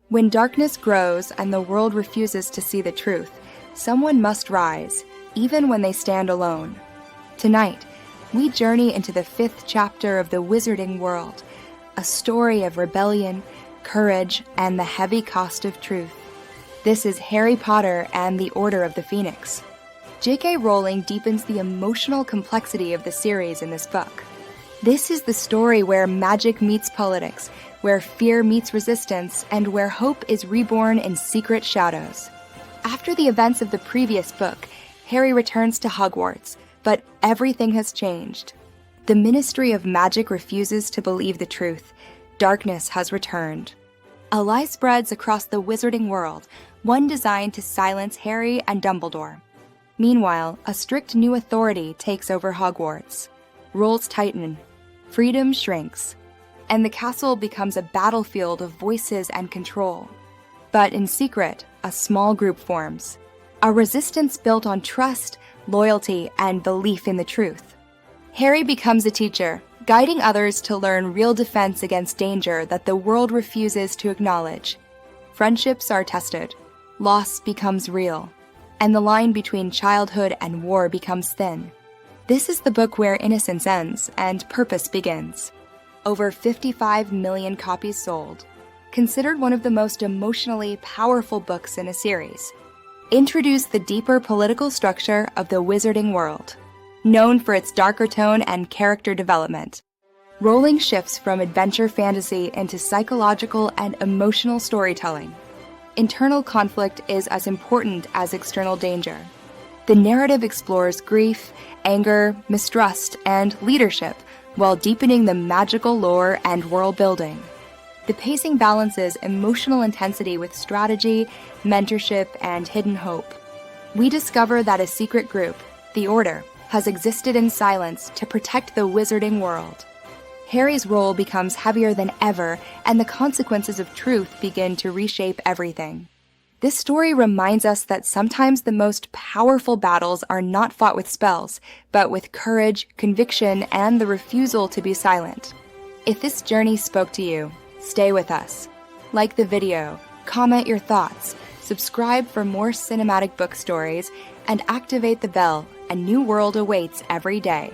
When darkness grows and the world refuses to see the truth, someone must rise, even when they stand alone. Tonight, we journey into the 5th chapter of the wizarding world, a story of rebellion, courage, and the heavy cost of truth. This is Harry Potter and the Order of the Phoenix. J.K. Rowling deepens the emotional complexity of the series in this book. This is the story where magic meets politics, where fear meets resistance, and where hope is reborn in secret shadows. After the events of the previous book, Harry returns to Hogwarts, but everything has changed. The Ministry of Magic refuses to believe the truth. Darkness has returned. A lie spreads across the wizarding world, one designed to silence Harry and Dumbledore. Meanwhile, a strict new authority takes over Hogwarts. Rules tighten, freedom shrinks, and the castle becomes a battlefield of voices and control. But in secret, a small group forms. A resistance built on trust, loyalty, and belief in the truth. Harry becomes a teacher, guiding others to learn real defense against danger that the world refuses to acknowledge. Friendships are tested, loss becomes real, and the line between childhood and war becomes thin. This is the book where innocence ends and purpose begins. Over 55 million copies sold. Considered one of the most emotionally powerful books in a series. Introduce the deeper political structure of the wizarding world. Known for its darker tone and character development, Rowling shifts from adventure fantasy into psychological and emotional storytelling. Internal conflict is as important as external danger. The narrative explores grief, anger, mistrust, and leadership, while deepening the magical lore and world building. The pacing balances emotional intensity with strategy, mentorship, and hidden hope. We discover that a secret group, the Order, has existed in silence to protect the wizarding world. Harry's role becomes heavier than ever, and the consequences of truth begin to reshape everything. This story reminds us that sometimes the most powerful battles are not fought with spells, but with courage, conviction, and the refusal to be silent. If this journey spoke to you, stay with us. Like the video, comment your thoughts, subscribe for more cinematic book stories, and activate the bell. A new world awaits every day.